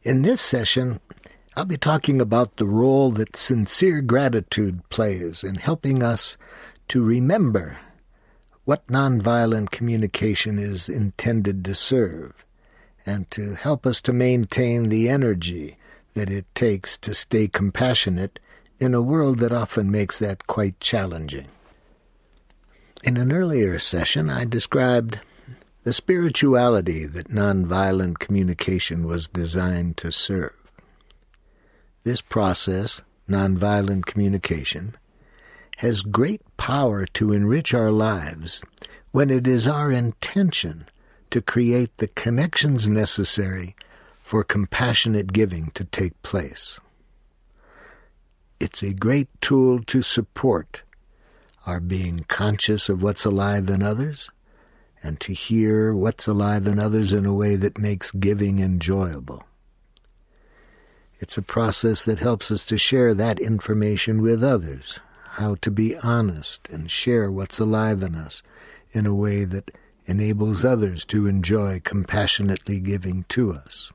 In this session, I'll be talking about the role that sincere gratitude plays in helping us to remember what nonviolent communication is intended to serve, and to help us to maintain the energy that it takes to stay compassionate in a world that often makes that quite challenging. In an earlier session, I described the spirituality that nonviolent communication was designed to serve. This process, nonviolent communication, has great power to enrich our lives when it is our intention to create the connections necessary for compassionate giving to take place. It's a great tool to support our being conscious of what's alive in others and to hear what's alive in others in a way that makes giving enjoyable. It's a process that helps us to share that information with others, how to be honest and share what's alive in us in a way that enables others to enjoy compassionately giving to us.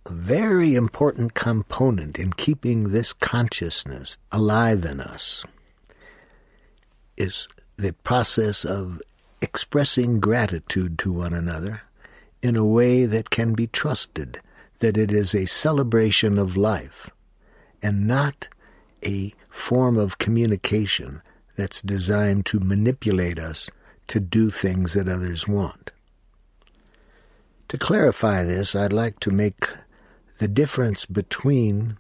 A very important component in keeping this consciousness alive in us is the process of expressing gratitude to one another in a way that can be trusted, that it is a celebration of life and not a form of communication that's designed to manipulate us to do things that others want. To clarify this, I'd like to make the difference between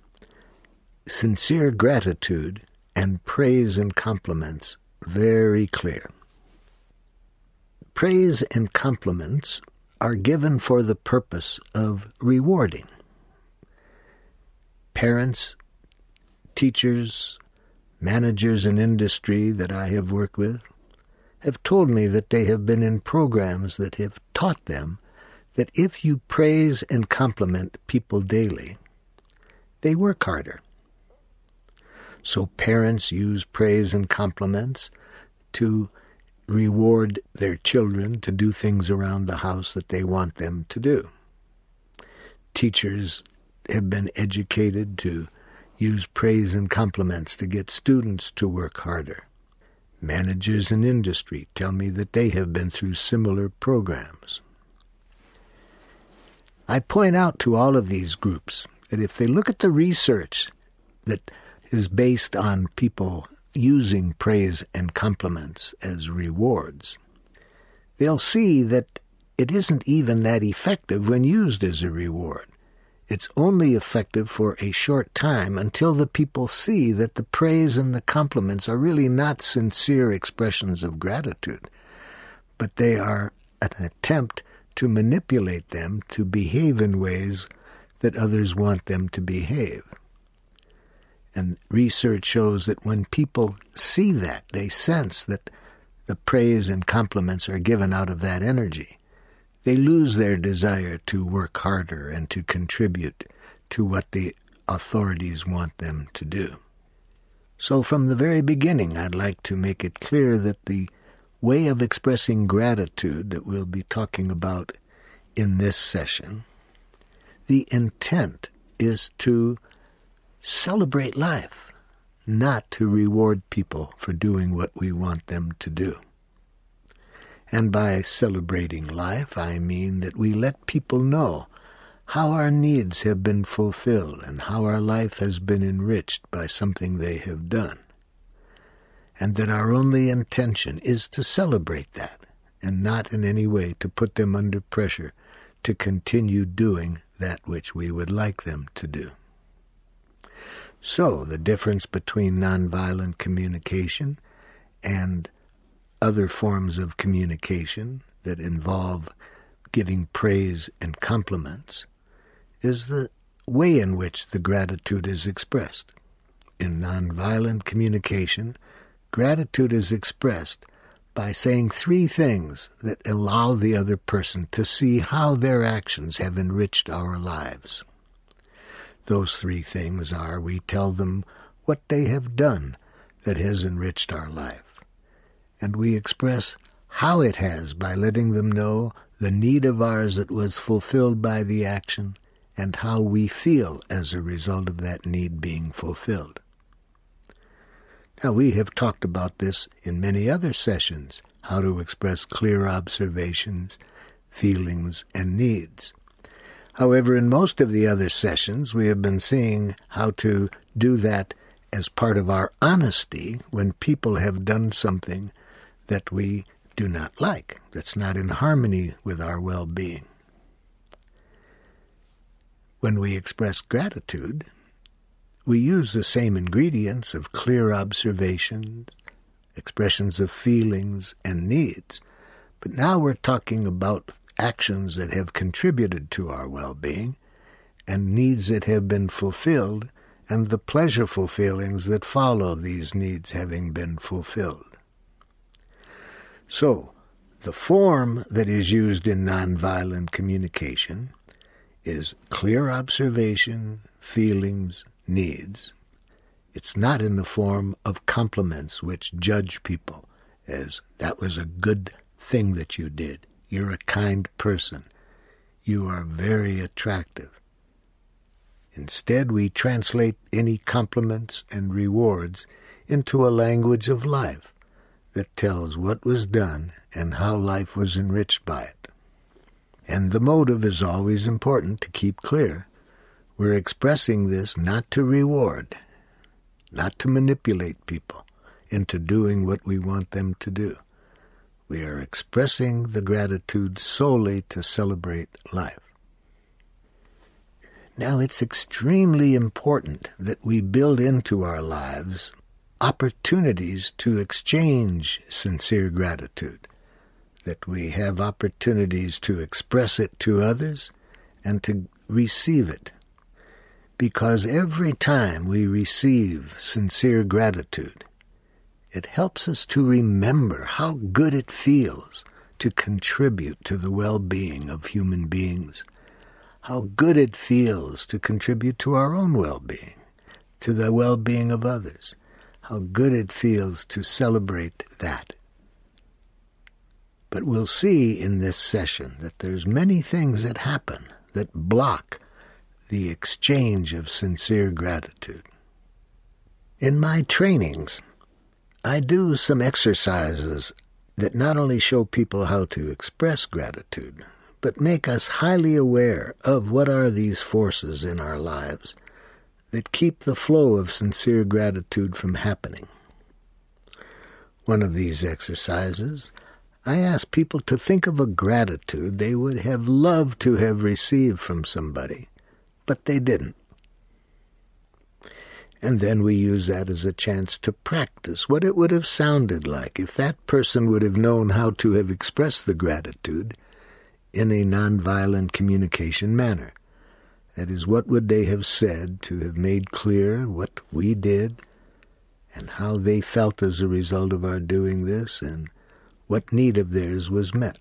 sincere gratitude and praise and compliments very clear. Praise and compliments are given for the purpose of rewarding. Parents, teachers, managers in industry that I have worked with have told me that they have been in programs that have taught them that if you praise and compliment people daily, they work harder. So parents use praise and compliments to reward their children to do things around the house that they want them to do. Teachers have been educated to use praise and compliments to get students to work harder. Managers in industry tell me that they have been through similar programs. I point out to all of these groups that if they look at the research that is based on people using praise and compliments as rewards, they'll see that it isn't even that effective when used as a reward. It's only effective for a short time until the people see that the praise and the compliments are really not sincere expressions of gratitude, but they are an attempt to manipulate them to behave in ways that others want them to behave. And research shows that when people see that, they sense that the praise and compliments are given out of that energy, they lose their desire to work harder and to contribute to what the authorities want them to do. So from the very beginning, I'd like to make it clear that the way of expressing gratitude that we'll be talking about in this session, the intent is to celebrate life, not to reward people for doing what we want them to do. And by celebrating life, I mean that we let people know how our needs have been fulfilled and how our life has been enriched by something they have done. And that our only intention is to celebrate that and not in any way to put them under pressure to continue doing that which we would like them to do. So the difference between nonviolent communication and other forms of communication that involve giving praise and compliments is the way in which the gratitude is expressed. In nonviolent communication, gratitude is expressed by saying three things that allow the other person to see how their actions have enriched our lives. Those three things are: we tell them what they have done that has enriched our life, and we express how it has by letting them know the need of ours that was fulfilled by the action and how we feel as a result of that need being fulfilled. Now, we have talked about this in many other sessions, how to express clear observations, feelings, and needs. However, in most of the other sessions, we have been seeing how to do that as part of our honesty when people have done something that we do not like, that's not in harmony with our well-being. When we express gratitude, we use the same ingredients of clear observations, expressions of feelings and needs, but now we're talking about actions that have contributed to our well-being and needs that have been fulfilled and the pleasureful feelings that follow these needs having been fulfilled. So, the form that is used in nonviolent communication is clear observation, feelings, needs. It's not in the form of compliments which judge people as, that was a good thing that you did. You're a kind person. You are very attractive. Instead, we translate any compliments and rewards into a language of life that tells what was done and how life was enriched by it. And the motive is always important to keep clear. We're expressing this not to reward, not to manipulate people into doing what we want them to do. We are expressing the gratitude solely to celebrate life. Now, it's extremely important that we build into our lives opportunities to exchange sincere gratitude, that we have opportunities to express it to others and to receive it. Because every time we receive sincere gratitude, it helps us to remember how good it feels to contribute to the well-being of human beings, how good it feels to contribute to our own well-being, to the well-being of others, how good it feels to celebrate that. But we'll see in this session that there's many things that happen that block the exchange of sincere gratitude. In my trainings, I do some exercises that not only show people how to express gratitude, but make us highly aware of what are these forces in our lives that keep the flow of sincere gratitude from happening. One of these exercises, I ask people to think of a gratitude they would have loved to have received from somebody, but they didn't. And then we use that as a chance to practice what it would have sounded like if that person would have known how to have expressed the gratitude in a nonviolent communication manner. That is, what would they have said to have made clear what we did and how they felt as a result of our doing this and what need of theirs was met.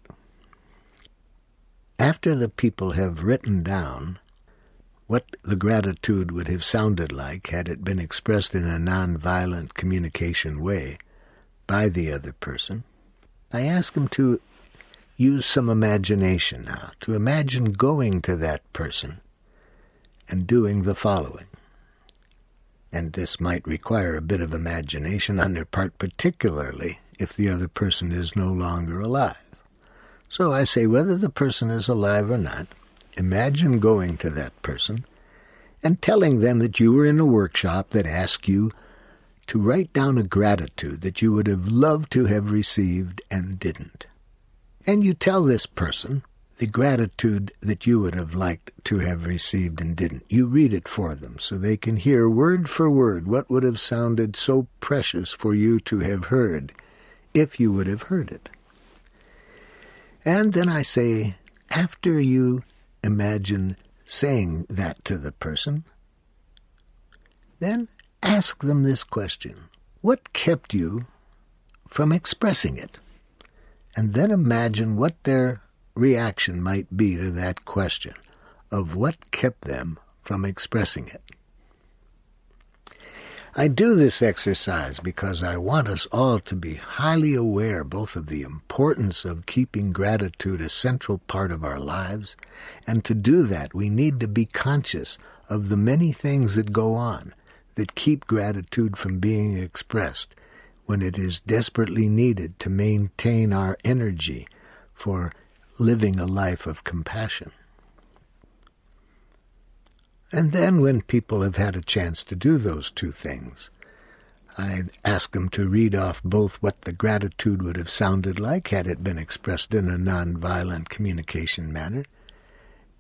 After the people have written down what the gratitude would have sounded like had it been expressed in a nonviolent communication way by the other person, I ask them to use some imagination now, to imagine going to that person and doing the following. And this might require a bit of imagination on their part, particularly if the other person is no longer alive. So I say, whether the person is alive or not, imagine going to that person and telling them that you were in a workshop that asked you to write down a gratitude that you would have loved to have received and didn't. And you tell this person the gratitude that you would have liked to have received and didn't. You read it for them so they can hear word for word what would have sounded so precious for you to have heard if you would have heard it. And then I say, after you imagine saying that to the person, then ask them this question: what kept you from expressing it? And then imagine what their reaction might be to that question of what kept them from expressing it. I do this exercise because I want us all to be highly aware both of the importance of keeping gratitude a central part of our lives, and to do that we need to be conscious of the many things that go on that keep gratitude from being expressed when it is desperately needed to maintain our energy for living a life of compassion. And then when people have had a chance to do those two things, I ask them to read off both what the gratitude would have sounded like had it been expressed in a nonviolent communication manner,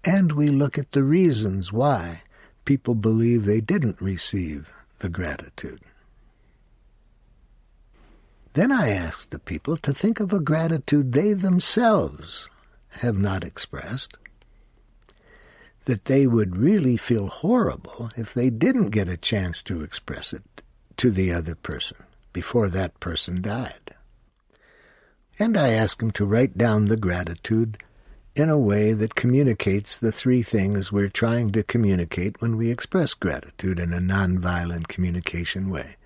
and we look at the reasons why people believe they didn't receive the gratitude. Then I ask the people to think of a gratitude they themselves have not expressed, that they would really feel horrible if they didn't get a chance to express it to the other person before that person died. And I ask them to write down the gratitude in a way that communicates the three things we're trying to communicate when we express gratitude in a nonviolent communication way.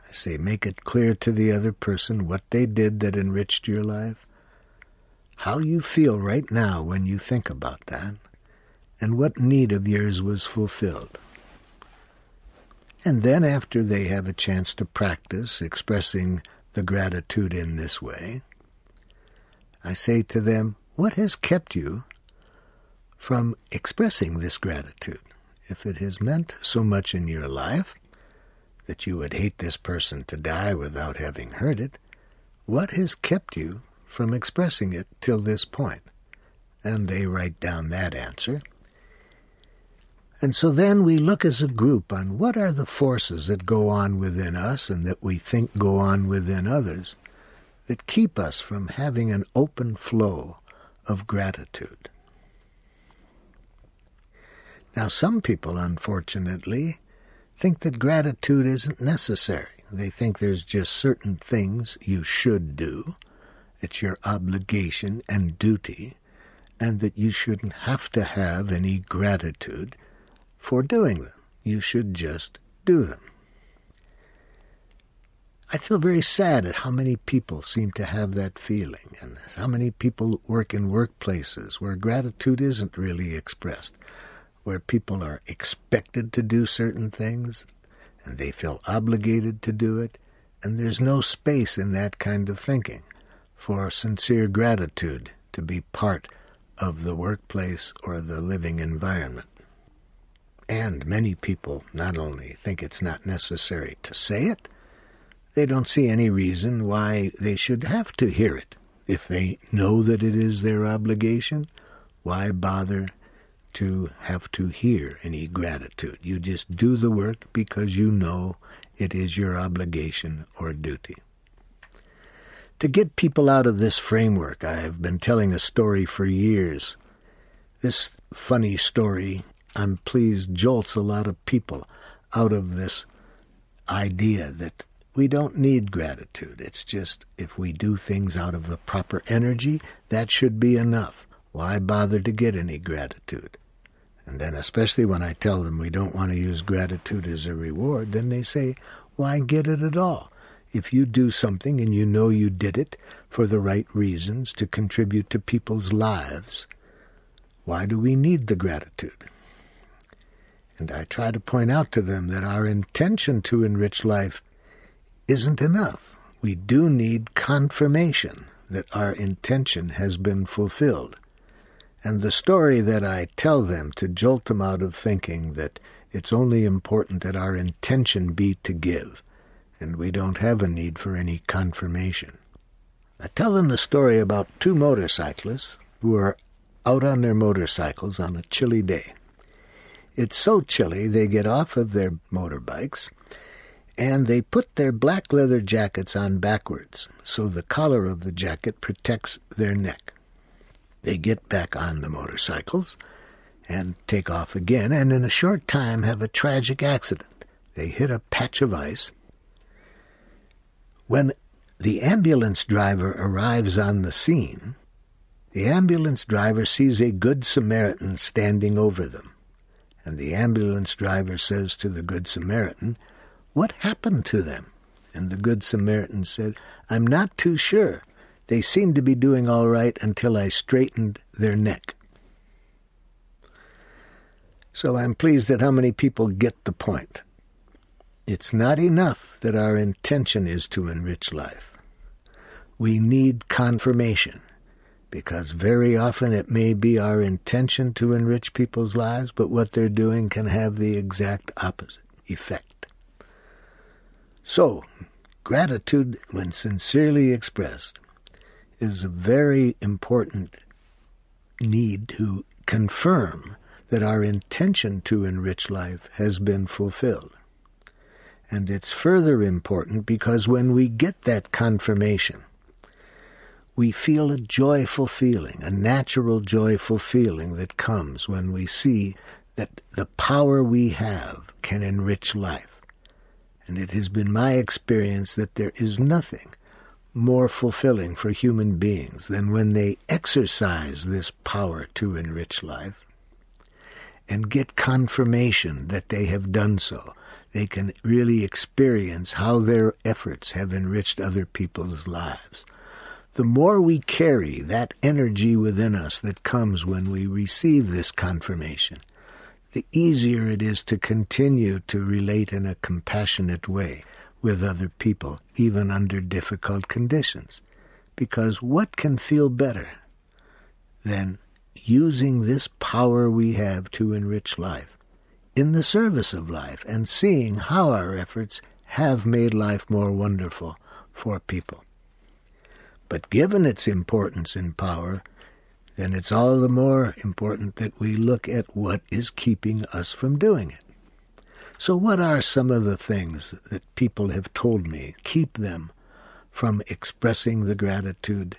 I say, make it clear to the other person what they did that enriched your life, how you feel right now when you think about that, and what need of yours was fulfilled. And then after they have a chance to practice expressing the gratitude in this way, I say to them, what has kept you from expressing this gratitude? If it has meant so much in your life that you would hate this person to die without having heard it, what has kept you from expressing it till this point? And they write down that answer. And so then we look as a group on what are the forces that go on within us and that we think go on within others that keep us from having an open flow of gratitude. Now, some people, unfortunately, think that gratitude isn't necessary. They think there's just certain things you should do. It's your obligation and duty, and that you shouldn't have to have any gratitude for doing them. You should just do them. I feel very sad at how many people seem to have that feeling, and how many people work in workplaces where gratitude isn't really expressed, where people are expected to do certain things, and they feel obligated to do it, and there's no space in that kind of thinking for sincere gratitude to be part of the workplace or the living environment. And many people not only think it's not necessary to say it, they don't see any reason why they should have to hear it. If they know that it is their obligation, why bother to have to hear any gratitude? You just do the work because you know it is your obligation or duty. To get people out of this framework, I have been telling a story for years. This funny story, I'm pleased, jolts a lot of people out of this idea that we don't need gratitude. It's just if we do things out of the proper energy, that should be enough. Why bother to get any gratitude? And then especially when I tell them we don't want to use gratitude as a reward, then they say, why get it at all? If you do something and you know you did it for the right reasons to contribute to people's lives, why do we need the gratitude? And I try to point out to them that our intention to enrich life isn't enough. We do need confirmation that our intention has been fulfilled. And the story that I tell them to jolt them out of thinking that it's only important that our intention be to give, and we don't have a need for any confirmation. I tell them the story about two motorcyclists who are out on their motorcycles on a chilly day. It's so chilly they get off of their motorbikes and they put their black leather jackets on backwards so the collar of the jacket protects their neck. They get back on the motorcycles and take off again, and in a short time have a tragic accident. They hit a patch of ice. When the ambulance driver arrives on the scene, the ambulance driver sees a Good Samaritan standing over them. And the ambulance driver says to the Good Samaritan, "What happened to them?" And the Good Samaritan said, "I'm not too sure. They seemed to be doing all right until I straightened their neck." So I'm pleased at how many people get the point. It's not enough that our intention is to enrich life. We need confirmation, because very often it may be our intention to enrich people's lives, but what they're doing can have the exact opposite effect. So, gratitude, when sincerely expressed, is a very important need to confirm that our intention to enrich life has been fulfilled. And it's further important because when we get that confirmation, we feel a joyful feeling, a natural joyful feeling that comes when we see that the power we have can enrich life. And it has been my experience that there is nothing more fulfilling for human beings than when they exercise this power to enrich life and get confirmation that they have done so. They can really experience how their efforts have enriched other people's lives. The more we carry that energy within us that comes when we receive this confirmation, the easier it is to continue to relate in a compassionate way with other people, even under difficult conditions. Because what can feel better than using this power we have to enrich life in the service of life and seeing how our efforts have made life more wonderful for people? But given its importance in power, then it's all the more important that we look at what is keeping us from doing it. So what are some of the things that people have told me keep them from expressing the gratitude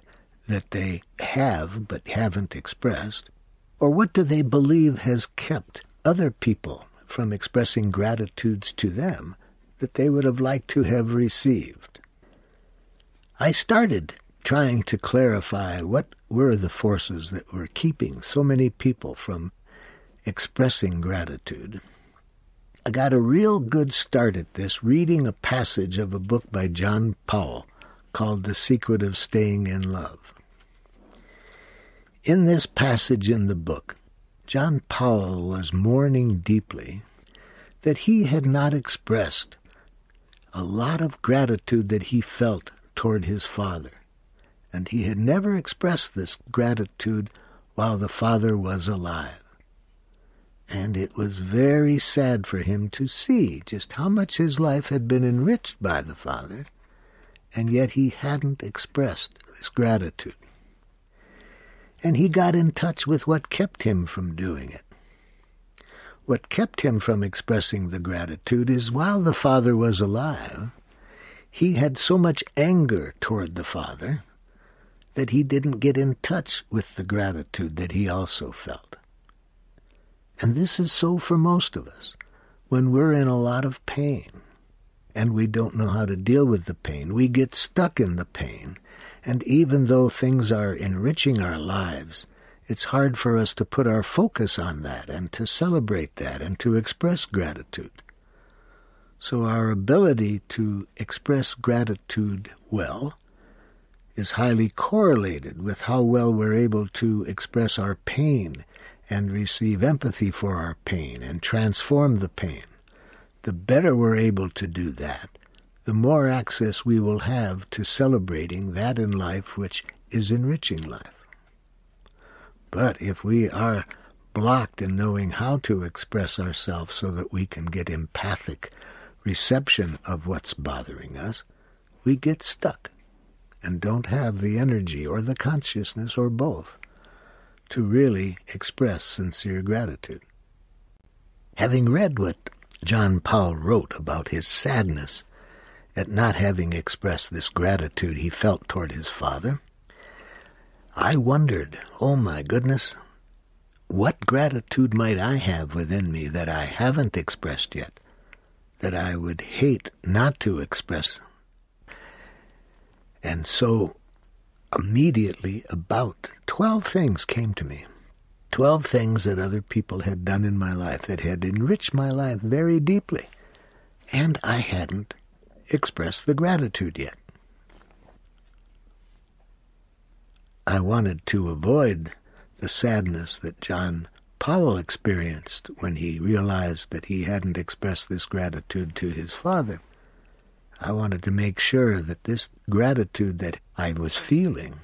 that they have but haven't expressed? Or what do they believe has kept other people from expressing gratitudes to them that they would have liked to have received? I started trying to clarify what were the forces that were keeping so many people from expressing gratitude. I got a real good start at this reading a passage of a book by John Powell called The Secret of Staying in Love. In this passage in the book, John Powell was mourning deeply that he had not expressed a lot of gratitude that he felt toward his father. And he had never expressed this gratitude while the father was alive. And it was very sad for him to see just how much his life had been enriched by the father, and yet he hadn't expressed this gratitude. And he got in touch with what kept him from doing it. What kept him from expressing the gratitude is while the father was alive, he had so much anger toward the father that he didn't get in touch with the gratitude that he also felt. And this is so for most of us. When we're in a lot of pain and we don't know how to deal with the pain, we get stuck in the pain. And even though things are enriching our lives, it's hard for us to put our focus on that and to celebrate that and to express gratitude. So our ability to express gratitude well is highly correlated with how well we're able to express our pain and receive empathy for our pain and transform the pain. The better we're able to do that, the more access we will have to celebrating that in life which is enriching life. But if we are blocked in knowing how to express ourselves so that we can get empathic reception of what's bothering us, we get stuck and don't have the energy or the consciousness or both to really express sincere gratitude. Having read what John Powell wrote about his sadness at not having expressed this gratitude he felt toward his father, I wondered, oh my goodness, what gratitude might I have within me that I haven't expressed yet, that I would hate not to express? And so immediately about 12 things came to me. 12 things that other people had done in my life that had enriched my life very deeply. and I hadn't expressed the gratitude yet. I wanted to avoid the sadness that John Powell experienced when he realized that he hadn't expressed this gratitude to his father. I wanted to make sure that this gratitude that I was feeling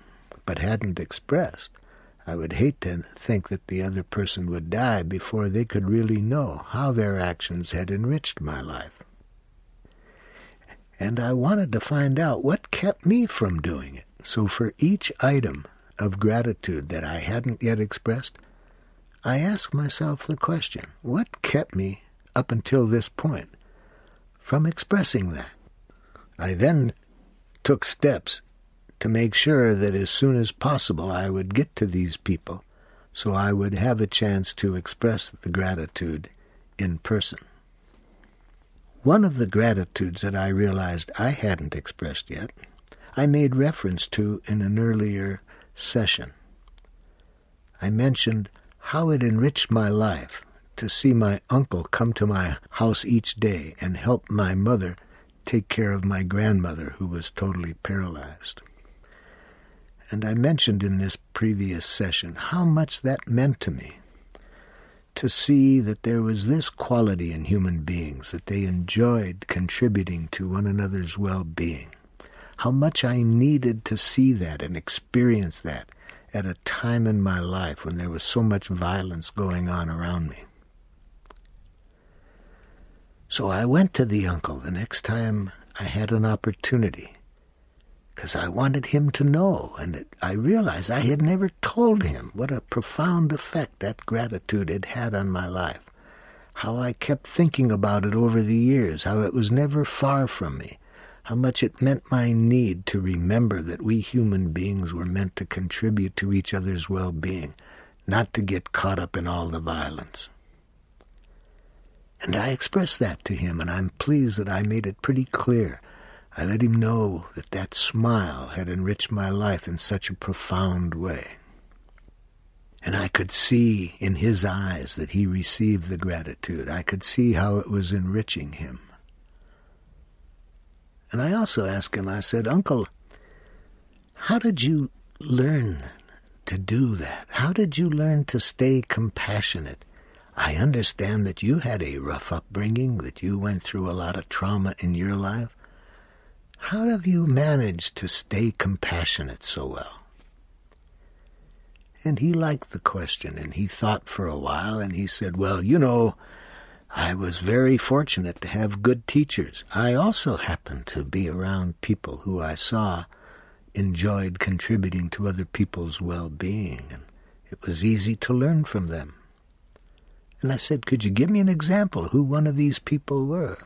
but hadn't expressed, I would hate to think that the other person would die before they could really know how their actions had enriched my life. And I wanted to find out what kept me from doing it. So for each item of gratitude that I hadn't yet expressed, I asked myself the question, what kept me up until this point from expressing that? I then took steps to make sure that as soon as possible I would get to these people so I would have a chance to express the gratitude in person. One of the gratitudes that I realized I hadn't expressed yet, I made reference to in an earlier session. I mentioned how it enriched my life to see my uncle come to my house each day and help my mother take care of my grandmother who was totally paralyzed. And I mentioned in this previous session how much that meant to me, to see that there was this quality in human beings, that they enjoyed contributing to one another's well-being. How much I needed to see that and experience that at a time in my life when there was so much violence going on around me. So I went to the uncle the next time I had an opportunity, because I wanted him to know, and I realized I had never told him what a profound effect that gratitude had had on my life, how I kept thinking about it over the years, how it was never far from me, how much it meant my need to remember that we human beings were meant to contribute to each other's well-being, not to get caught up in all the violence. And I expressed that to him, and I'm pleased that I made it pretty clear. I let him know that that smile had enriched my life in such a profound way. And I could see in his eyes that he received the gratitude. I could see how it was enriching him. And I also asked him, I said, Uncle, how did you learn to do that? How did you learn to stay compassionate? I understand that you had a rough upbringing, that you went through a lot of trauma in your life. How have you managed to stay compassionate so well? And he liked the question, and he thought for a while, and he said, well, you know, I was very fortunate to have good teachers. I also happened to be around people who I saw enjoyed contributing to other people's well-being, and it was easy to learn from them. And I said, could you give me an example who one of these people were?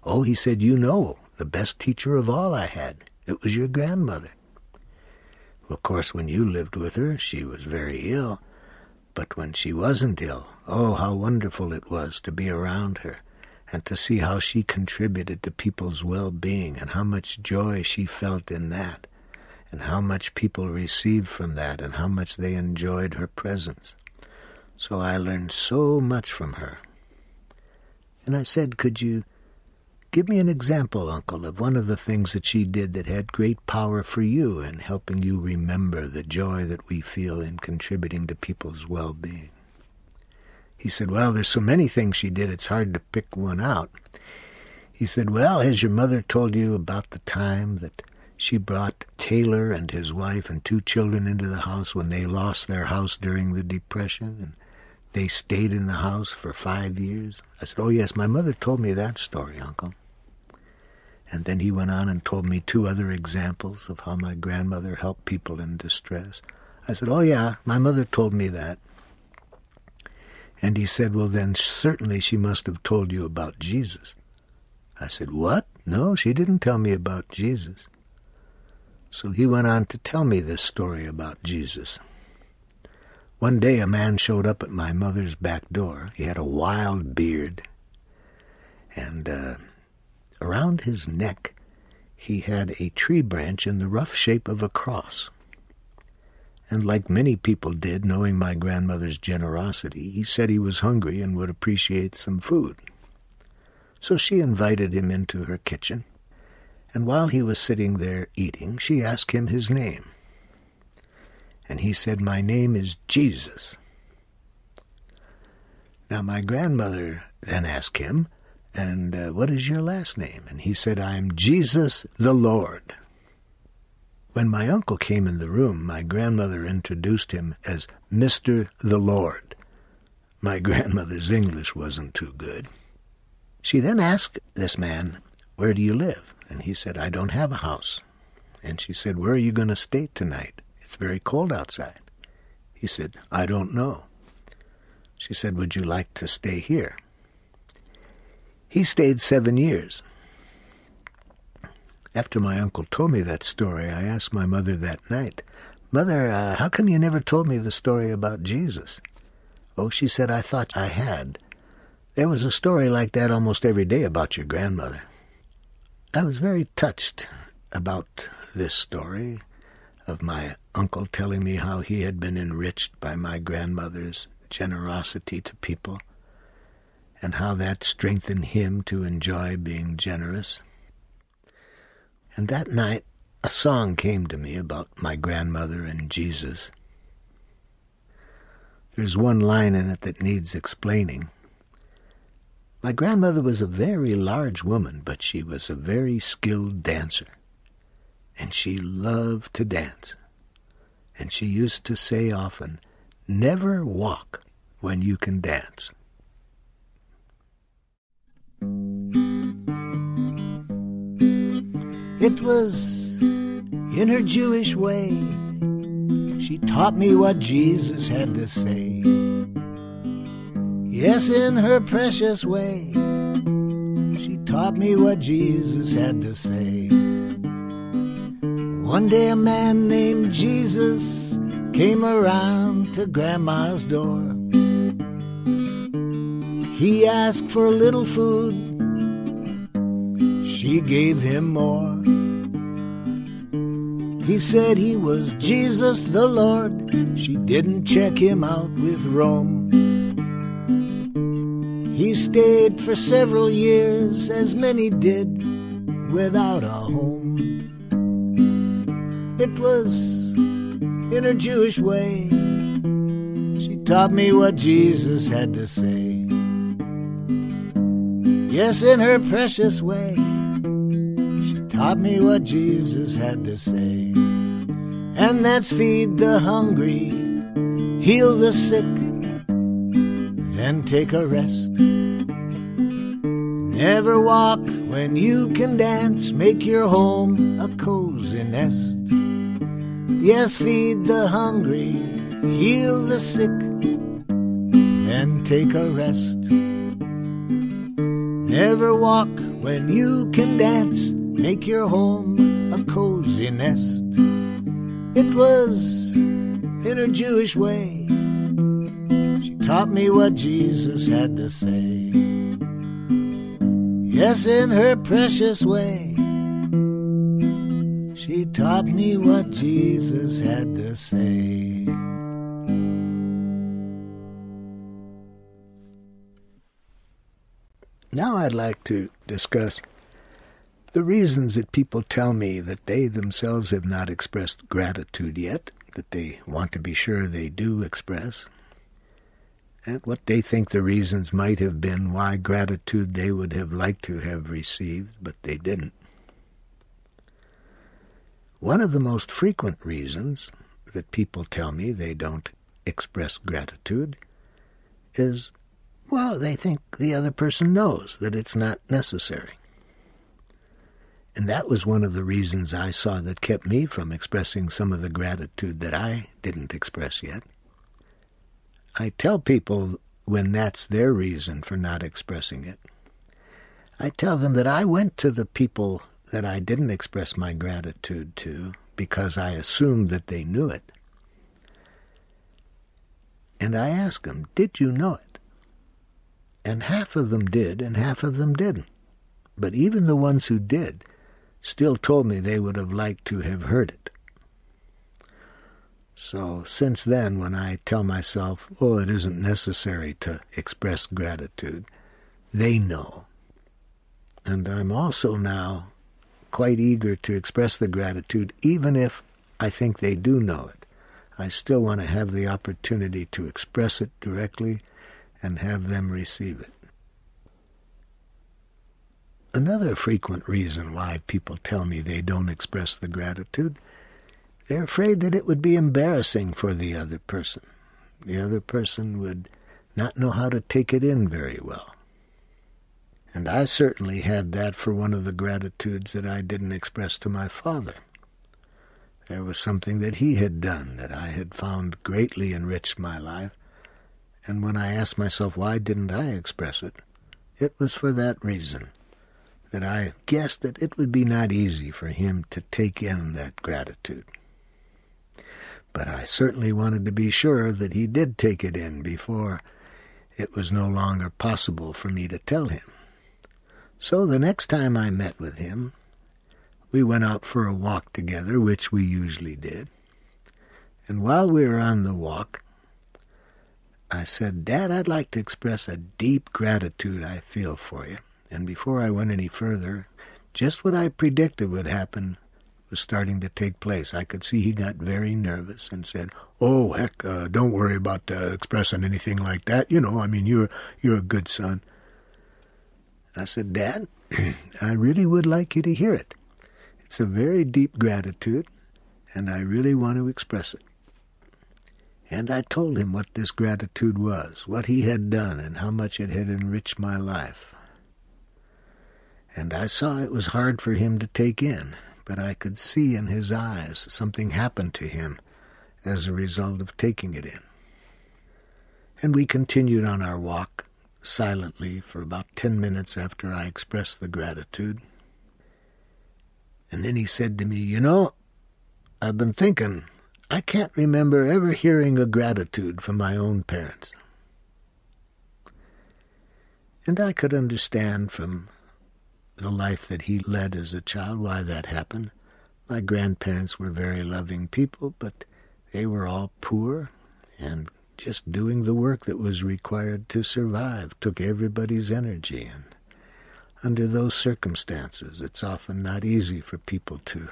Oh, he said, you know, the best teacher of all I had. It was your grandmother. Well, of course, when you lived with her, she was very ill. But when she wasn't ill, oh, how wonderful it was to be around her and to see how she contributed to people's well-being and how much joy she felt in that and how much people received from that and how much they enjoyed her presence. So I learned so much from her. And I said, could you give me an example, Uncle, of one of the things that she did that had great power for you in helping you remember the joy that we feel in contributing to people's well-being? He said, well, there's so many things she did, it's hard to pick one out. He said, well, has your mother told you about the time that she brought Taylor and his wife and 2 children into the house when they lost their house during the Depression, and they stayed in the house for 5 years? I said, oh, yes, my mother told me that story, Uncle. And then he went on and told me 2 other examples of how my grandmother helped people in distress. I said, oh, yeah, my mother told me that. And he said, well, then certainly she must have told you about Jesus. I said, what? No, she didn't tell me about Jesus. So he went on to tell me this story about Jesus. One day a man showed up at my mother's back door. He had a wild beard, and around his neck he had a tree branch in the rough shape of a cross. And like many people did, knowing my grandmother's generosity, he said he was hungry and would appreciate some food. So she invited him into her kitchen, and while he was sitting there eating, she asked him his name. And he said, "My name is Jesus." Now my grandmother then asked him, "And what is your last name?" And he said, "I'm Jesus the Lord." When my uncle came in the room, my grandmother introduced him as Mr. the Lord. My grandmother's English wasn't too good. She then asked this man, "Where do you live?" And he said, "I don't have a house." And she said, "Where are you going to stay tonight? It's very cold outside." He said, "I don't know." She said, "Would you like to stay here?" He stayed 7 years. After my uncle told me that story, I asked my mother that night, "Mother, how come you never told me the story about Jesus?" "Oh," she said, "I thought I had. There was a story like that almost every day about your grandmother." I was very touched about this story of my uncle telling me how he had been enriched by my grandmother's generosity to people, and how that strengthened him to enjoy being generous. And that night, a song came to me about my grandmother and Jesus. There's one line in it that needs explaining. My grandmother was a very large woman, but she was a very skilled dancer. And she loved to dance. And she used to say often, "Never walk when you can dance." It was in her Jewish way. She taught me what Jesus had to say. Yes, in her precious way, she taught me what Jesus had to say. One day a man named Jesus came around to Grandma's door. He asked for a little food, she gave him more. He said he was Jesus the Lord, she didn't check him out with Rome. He stayed for several years, as many did, without a home. It was in her Jewish way, she taught me what Jesus had to say. Yes, in her precious way, she taught me what Jesus had to say. And that's feed the hungry, heal the sick, then take a rest. Never walk when you can dance, make your home a cozy nest. Yes, feed the hungry, heal the sick, then take a rest. Never walk when you can dance, make your home a cozy nest. It was in her Jewish way, she taught me what Jesus had to say. Yes, in her precious way, she taught me what Jesus had to say. Now I'd like to discuss the reasons that people tell me that they themselves have not expressed gratitude yet, that they want to be sure they do express, and what they think the reasons might have been why gratitude they would have liked to have received, but they didn't. One of the most frequent reasons that people tell me they don't express gratitude is, well, they think the other person knows that it's not necessary. And that was one of the reasons I saw that kept me from expressing some of the gratitude that I didn't express yet. I tell people when that's their reason for not expressing it, I tell them that I went to the people that I didn't express my gratitude to because I assumed that they knew it. And I asked them, "Did you know it?" And half of them did, and half of them didn't. But even the ones who did still told me they would have liked to have heard it. So since then, when I tell myself, oh, it isn't necessary to express gratitude, they know. And I'm also now quite eager to express the gratitude, even if I think they do know it. I still want to have the opportunity to express it directly and have them receive it. Another frequent reason why people tell me they don't express the gratitude, they're afraid that it would be embarrassing for the other person. The other person would not know how to take it in very well. And I certainly had that for one of the gratitudes that I didn't express to my father. There was something that he had done that I had found greatly enriched my life, and when I asked myself why didn't I express it, it was for that reason, that I guessed that it would be not easy for him to take in that gratitude. But I certainly wanted to be sure that he did take it in before it was no longer possible for me to tell him. So the next time I met with him, we went out for a walk together, which we usually did. And while we were on the walk, I said, "Dad, I'd like to express a deep gratitude I feel for you." And before I went any further, just what I predicted would happen was starting to take place. I could see he got very nervous and said, "Oh, heck, don't worry about expressing anything like that. You're a good son." I said, "Dad, I really would like you to hear it. It's a very deep gratitude, and I really want to express it." And I told him what this gratitude was, what he had done, and how much it had enriched my life. And I saw it was hard for him to take in, but I could see in his eyes something happened to him as a result of taking it in. And we continued on our walk silently for about 10 minutes after I expressed the gratitude. And then he said to me, "I've been thinking, I can't remember ever hearing a gratitude from my own parents." And I could understand from the life that he led as a child why that happened. My grandparents were very loving people, but they were all poor, and just doing the work that was required to survive took everybody's energy. And under those circumstances, it's often not easy for people to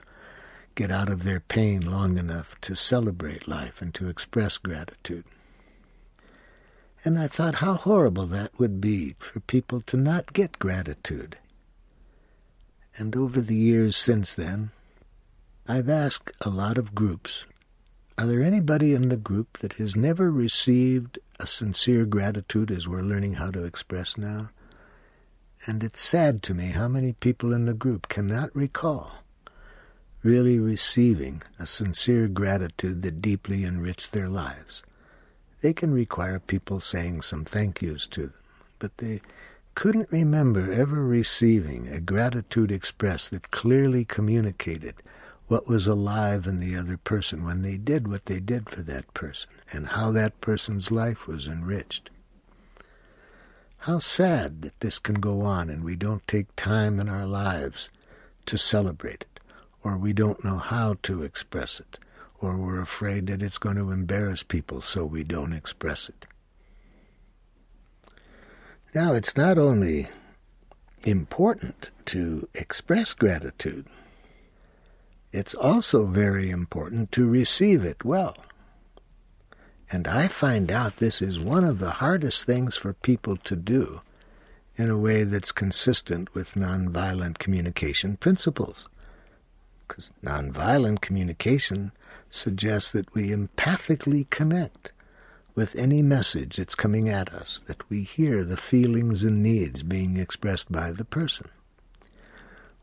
get out of their pain long enough to celebrate life and to express gratitude. And I thought how horrible that would be for people to not get gratitude. And over the years since then, I've asked a lot of groups, are there anybody in the group that has never received a sincere gratitude as we're learning how to express now? And it's sad to me how many people in the group cannot recall really receiving a sincere gratitude that deeply enriched their lives. They can require people saying some thank yous to them, but they couldn't remember ever receiving a gratitude expressed that clearly communicated what was alive in the other person when they did what they did for that person and how that person's life was enriched. How sad that this can go on and we don't take time in our lives to celebrate it, or we don't know how to express it, or we're afraid that it's going to embarrass people so we don't express it. Now, it's not only important to express gratitude, it's also very important to receive it well. And I find out this is one of the hardest things for people to do in a way that's consistent with nonviolent communication principles. Because nonviolent communication suggests that we empathically connect with any message that's coming at us, that we hear the feelings and needs being expressed by the person.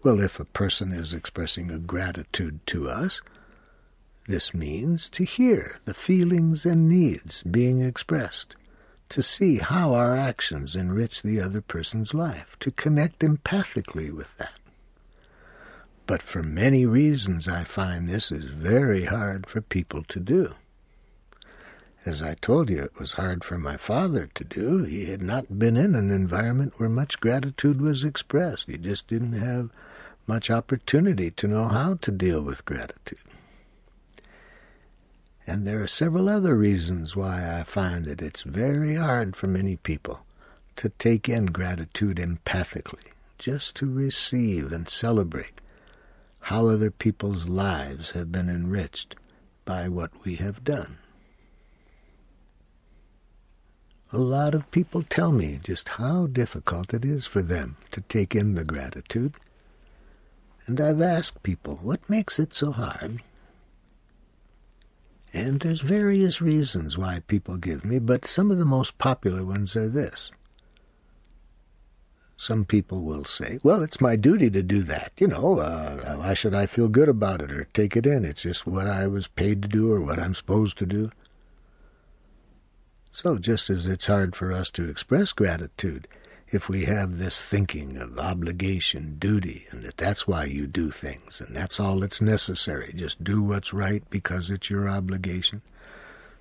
Well, if a person is expressing a gratitude to us, this means to hear the feelings and needs being expressed, to see how our actions enrich the other person's life, to connect empathically with that. But for many reasons, I find this is very hard for people to do. As I told you, it was hard for my father to do. He had not been in an environment where much gratitude was expressed. He just didn't have much opportunity to know how to deal with gratitude. And there are several other reasons why I find that it's very hard for many people to take in gratitude empathically, just to receive and celebrate how other people's lives have been enriched by what we have done. A lot of people tell me just how difficult it is for them to take in the gratitude. And I've asked people, what makes it so hard? And there's various reasons why people give me, but some of the most popular ones are this. Some people will say, well, it's my duty to do that. Why should I feel good about it or take it in? It's just what I was paid to do or what I'm supposed to do. So just as it's hard for us to express gratitude if we have this thinking of obligation, duty, and that's why you do things, and that's all that's necessary. Just do what's right because it's your obligation.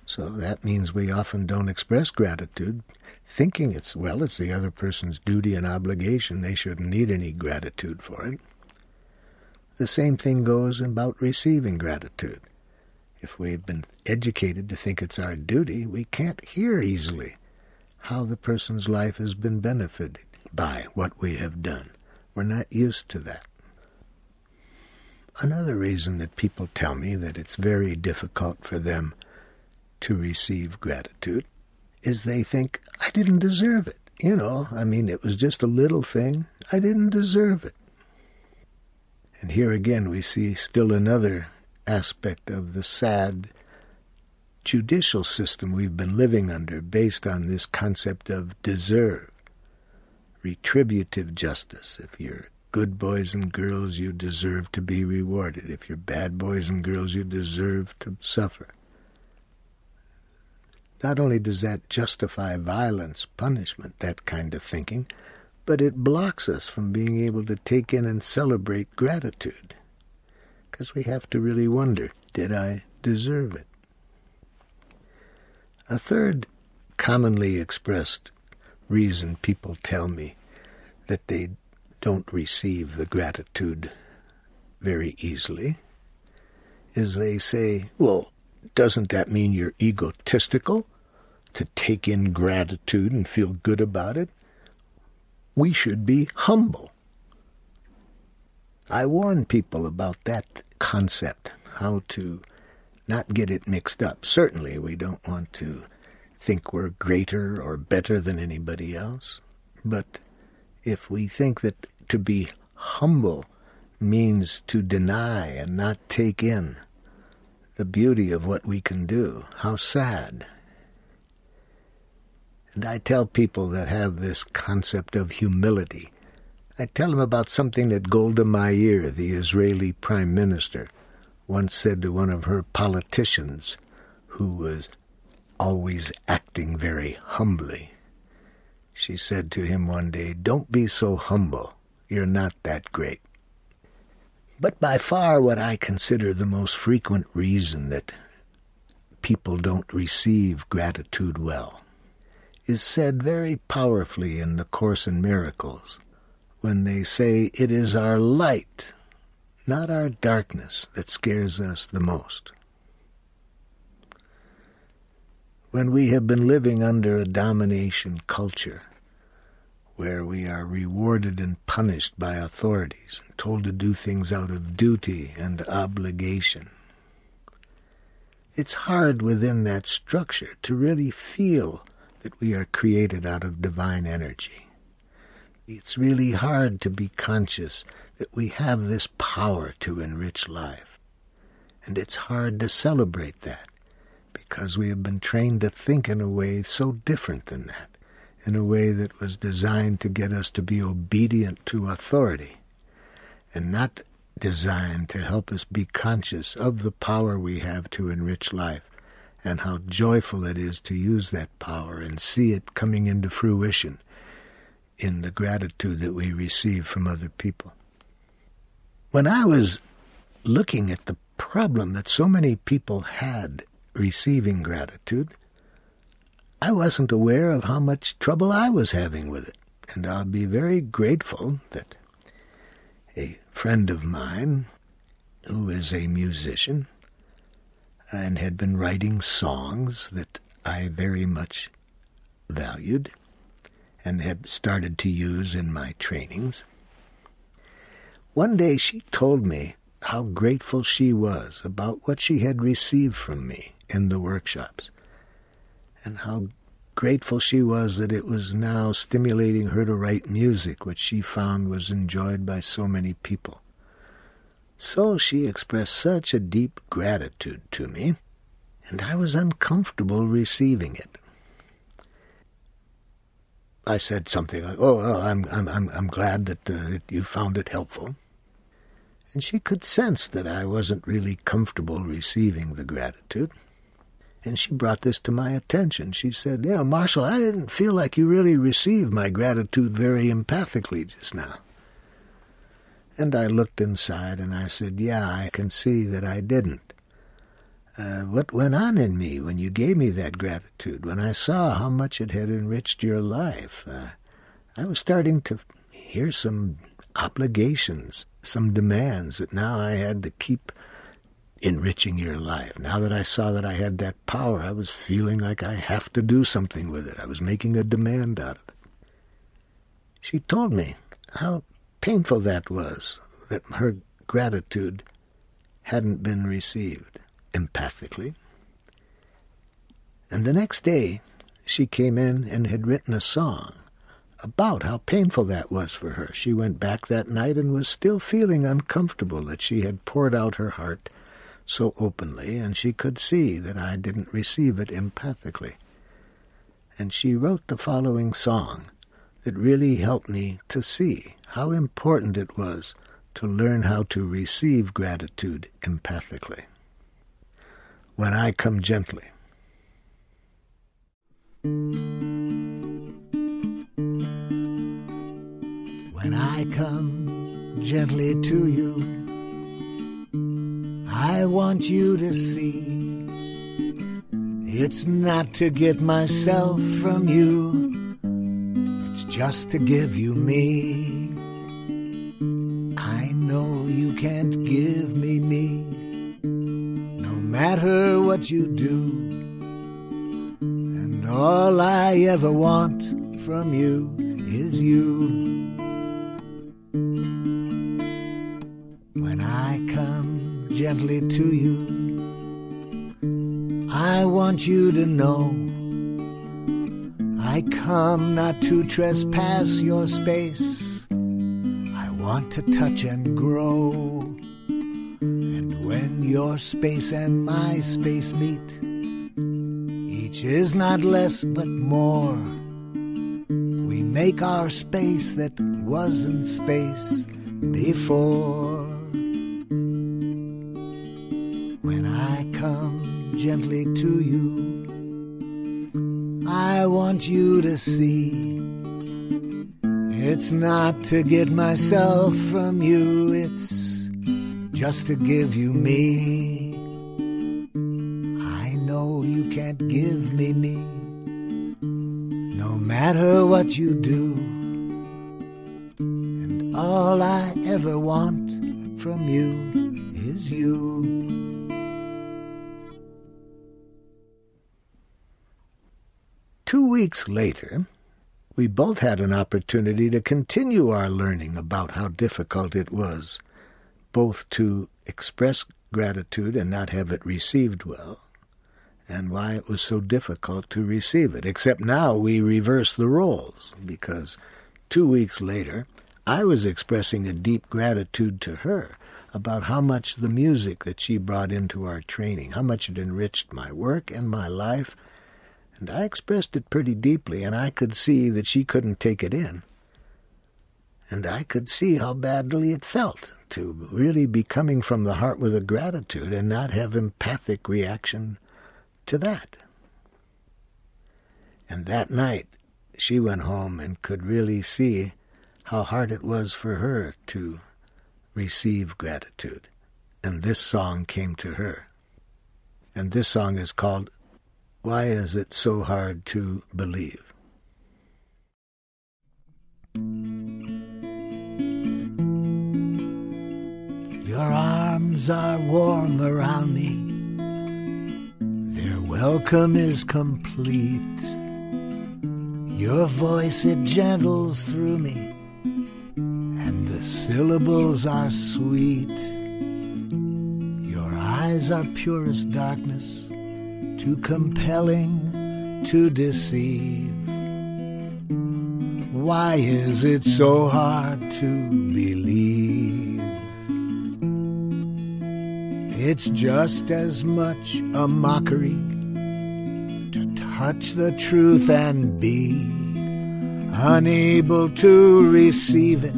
So that means we often don't express gratitude, thinking it's the other person's duty and obligation. They shouldn't need any gratitude for it. The same thing goes about receiving gratitude. If we've been educated to think it's our duty, we can't hear easily how the person's life has been benefited by what we have done. We're not used to that. Another reason that people tell me that it's very difficult for them to receive gratitude is they think, I didn't deserve it. It was just a little thing. I didn't deserve it. And here again we see still another aspect of the sad judicial system we've been living under based on this concept of deserve, retributive justice. If you're good boys and girls, you deserve to be rewarded. If you're bad boys and girls, you deserve to suffer. Not only does that justify violence, punishment, that kind of thinking, but it blocks us from being able to take in and celebrate gratitude. Because we have to really wonder, did I deserve it? A third commonly expressed reason people tell me that they don't receive the gratitude very easily is they say, well, doesn't that mean you're egotistical to take in gratitude and feel good about it? We should be humble. I warn people about that concept, how to not get it mixed up. Certainly we don't want to think we're greater or better than anybody else, but if we think that to be humble means to deny and not take in the beauty of what we can do, how sad. And I tell people that have this concept of humility, I tell them about something that Golda Meir, the Israeli prime minister, once said to one of her politicians who was always acting very humbly. She said to him one day, "Don't be so humble. You're not that great." But by far what I consider the most frequent reason that people don't receive gratitude well is said very powerfully in the Course in Miracles when they say it is our light, not our darkness, that scares us the most. When we have been living under a domination culture where we are rewarded and punished by authorities and told to do things out of duty and obligation, it's hard within that structure to really feel that we are created out of divine energy. It's really hard to be conscious that we have this power to enrich life. And it's hard to celebrate that because we have been trained to think in a way so different than that, in a way that was designed to get us to be obedient to authority and not designed to help us be conscious of the power we have to enrich life and how joyful it is to use that power and see it coming into fruition in the gratitude that we receive from other people. When I was looking at the problem that so many people had receiving gratitude, I wasn't aware of how much trouble I was having with it. And I'll be very grateful that a friend of mine, who is a musician and had been writing songs that I very much valued and had started to use in my trainings, one day she told me how grateful she was about what she had received from me in the workshops, and how grateful she was that it was now stimulating her to write music, which she found was enjoyed by so many people. So she expressed such a deep gratitude to me, and I was uncomfortable receiving it. I said something like, "Oh, well, I'm glad that you found it helpful." And she could sense that I wasn't really comfortable receiving the gratitude. And she brought this to my attention. She said, "Marshall, I didn't feel like you really received my gratitude very empathically just now." And I looked inside and I said, "Yeah, I can see that I didn't. What went on in me when you gave me that gratitude, when I saw how much it had enriched your life? I was starting to hear some obligations, some demands that now I had to keep enriching your life. Now that I saw that I had that power, I was feeling like I have to do something with it. I was making a demand out of it." She told me how painful that was, that her gratitude hadn't been received empathically. And the next day, she came in and had written a song about how painful that was for her. She went back that night and was still feeling uncomfortable that she had poured out her heart so openly, and she could see that I didn't receive it empathically. And she wrote the following song that really helped me to see how important it was to learn how to receive gratitude empathically. When I Come Gently. When I come gently to you, I want you to see it's not to get myself from you, it's just to give you me. I know you can't give me me, no matter what you do, and all I ever want from you is you. When I come gently to you, I want you to know I come not to trespass your space. I want to touch and grow. And when your space and my space meet, each is not less but more. We make our space that wasn't space before. When I come gently to you, I want you to see it's not to get myself from you, it's just to give you me. I know you can't give me me, no matter what you do, and all I ever want from you is you. Two weeks later, we both had an opportunity to continue our learning about how difficult it was both to express gratitude and not have it received well, and why it was so difficult to receive it. Except now we reverse the roles, because 2 weeks later, I was expressing a deep gratitude to her about how much the music that she brought into our training, how much it enriched my work and my life. And I expressed it pretty deeply, and I could see that she couldn't take it in. And I could see how badly it felt to really be coming from the heart with a gratitude and not have empathic reaction to that. And that night, she went home and could really see how hard it was for her to receive gratitude. And this song came to her. And this song is called Why Is It So Hard to Believe? Your arms are warm around me. Their welcome is complete. Your voice, it gentles through me, and the syllables are sweet. Your eyes are purest darkness, too compelling to deceive. Why is it so hard to believe? It's just as much a mockery to touch the truth and be unable to receive it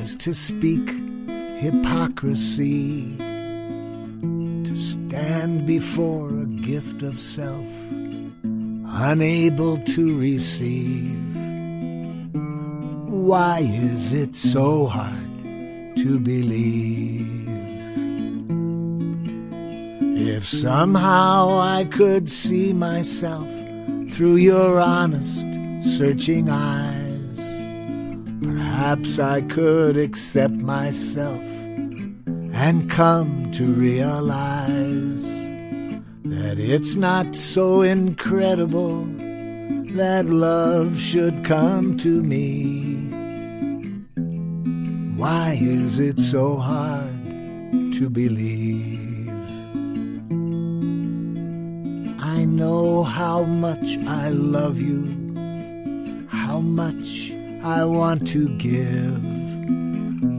as to speak hypocrisy, to stand before a gift of self unable to receive. Why is it so hard to believe? If somehow I could see myself through your honest, searching eyes, perhaps I could accept myself and come to realize that it's not so incredible that love should come to me. Why is it so hard to believe? I know how much I love you, how much I want to give.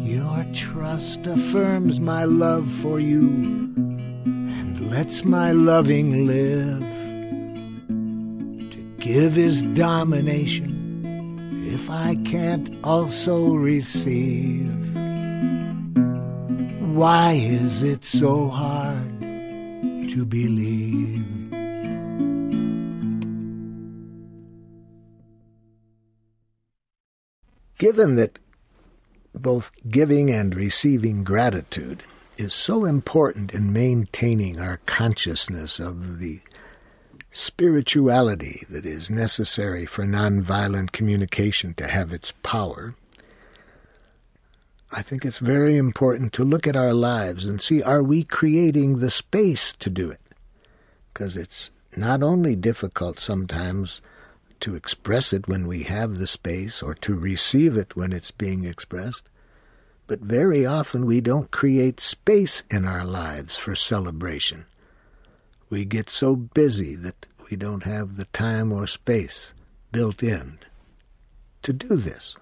Your trust affirms my love for you and lets my loving live. To give is domination if I can't also receive. Why is it so hard to believe? Given that both giving and receiving gratitude is so important in maintaining our consciousness of the spirituality that is necessary for nonviolent communication to have its power, I think it's very important to look at our lives and see, are we creating the space to do it? Because it's not only difficult sometimes to express it when we have the space or to receive it when it's being expressed, but very often we don't create space in our lives for celebration. We get so busy that we don't have the time or space built in to do this.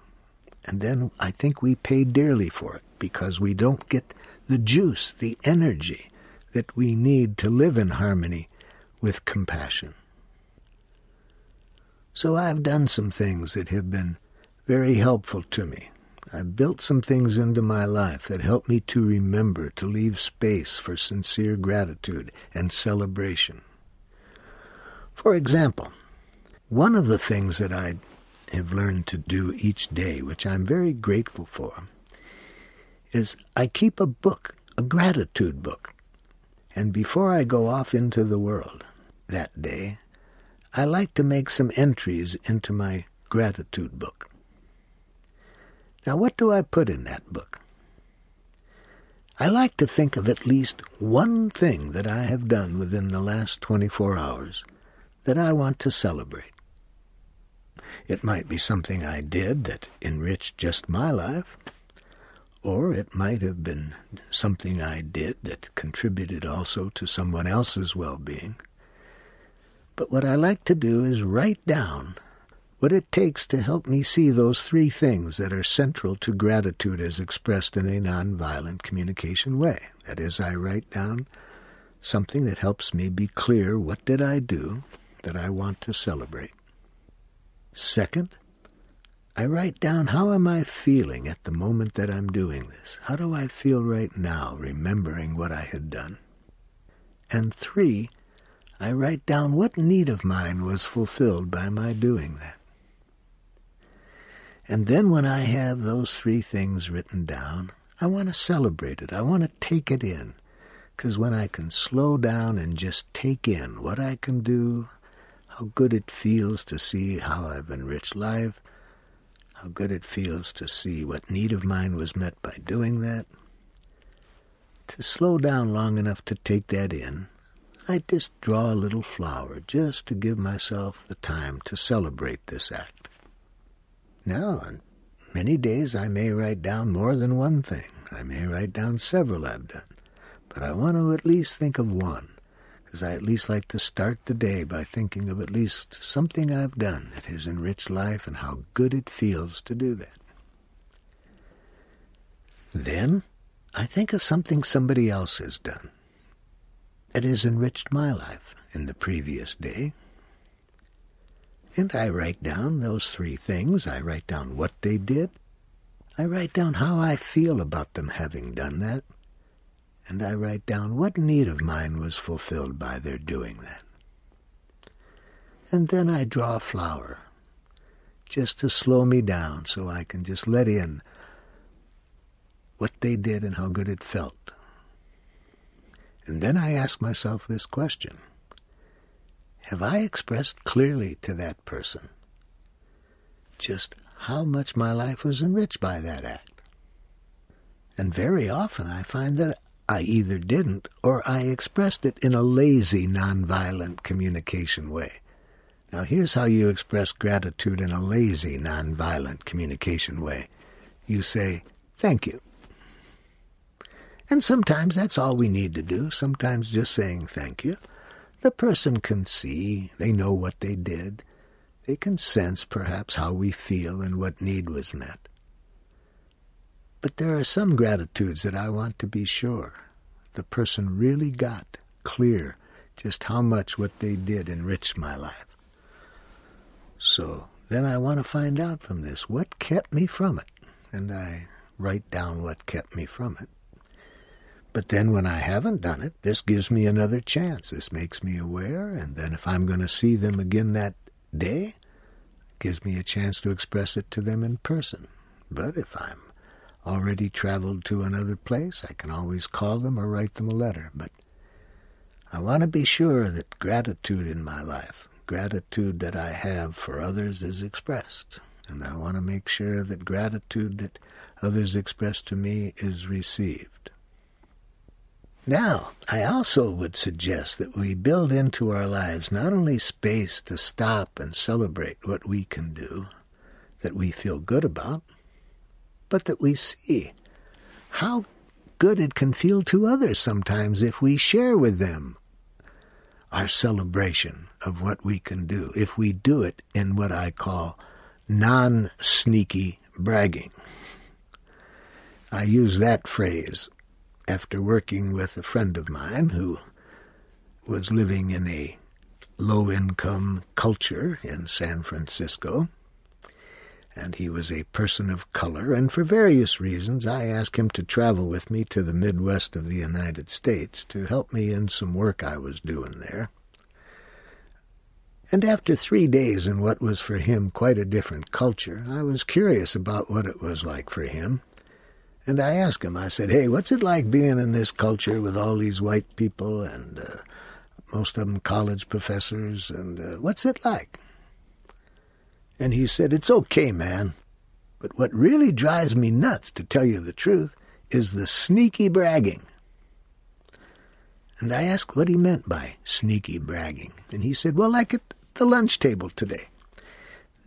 And then I think we pay dearly for it because we don't get the juice, the energy that we need to live in harmony with compassion. So I've done some things that have been very helpful to me. I've built some things into my life that help me to remember to leave space for sincere gratitude and celebration. For example, one of the things that I have learned to do each day, which I'm very grateful for, is I keep a book, a gratitude book. And before I go off into the world that day, I like to make some entries into my gratitude book. Now, what do I put in that book? I like to think of at least one thing that I have done within the last 24 hours that I want to celebrate. It might be something I did that enriched just my life, or it might have been something I did that contributed also to someone else's well-being. But what I like to do is write down what it takes to help me see those three things that are central to gratitude as expressed in a nonviolent communication way. That is, I write down something that helps me be clear, what did I do that I want to celebrate? Second, I write down, how am I feeling at the moment that I'm doing this? How do I feel right now, remembering what I had done? And three, I write down what need of mine was fulfilled by my doing that. And then when I have those three things written down, I want to celebrate it. I want to take it in. Because when I can slow down and just take in what I can do, how good it feels to see how I've enriched life, how good it feels to see what need of mine was met by doing that, to slow down long enough to take that in, I just draw a little flower just to give myself the time to celebrate this act. Now, Many days I may write down more than one thing. I may write down several I've done. But I want to at least think of one, because I at least like to start the day by thinking of at least something I've done that has enriched life and how good it feels to do that. Then I think of something somebody else has done that has enriched my life in the previous day. And I write down those three things. I write down what they did. I write down how I feel about them having done that. And I write down what need of mine was fulfilled by their doing that. And then I draw a flower, just to slow me down so I can just let in what they did and how good it felt. And then I ask myself this question: have I expressed clearly to that person just how much my life was enriched by that act? And very often I find that I either didn't or I expressed it in a lazy, nonviolent communication way. Now here's how you express gratitude in a lazy, nonviolent communication way. You say, "Thank you." And sometimes that's all we need to do. Sometimes just saying thank you. The person can see, they know what they did. They can sense perhaps how we feel and what need was met. But there are some gratitudes that I want to be sure the person really got clear just how much what they did enriched my life. So then I want to find out from this what kept me from it. And I write down what kept me from it. But then when I haven't done it, this gives me another chance. This makes me aware, and then if I'm going to see them again that day, it gives me a chance to express it to them in person. But if I'm already traveled to another place, I can always call them or write them a letter. But I want to be sure that gratitude in my life, gratitude that I have for others, is expressed. And I want to make sure that gratitude that others express to me is received. Now, I also would suggest that we build into our lives not only space to stop and celebrate what we can do, that we feel good about, but that we see how good it can feel to others sometimes if we share with them our celebration of what we can do, if we do it in what I call non-sneaky bragging. I use that phrase after working with a friend of mine who was living in a low-income culture in San Francisco, and he was a person of color, and for various reasons I asked him to travel with me to the Midwest of the United States to help me in some work I was doing there. And after 3 days in what was for him quite a different culture, I was curious about what it was like for him. And I asked him, I said, "Hey, what's it like being in this culture with all these white people and most of them college professors, and what's it like?" And he said, "It's okay, man. But what really drives me nuts, to tell you the truth, is the sneaky bragging." And I asked what he meant by sneaky bragging. And he said, "Well, like at the lunch table today.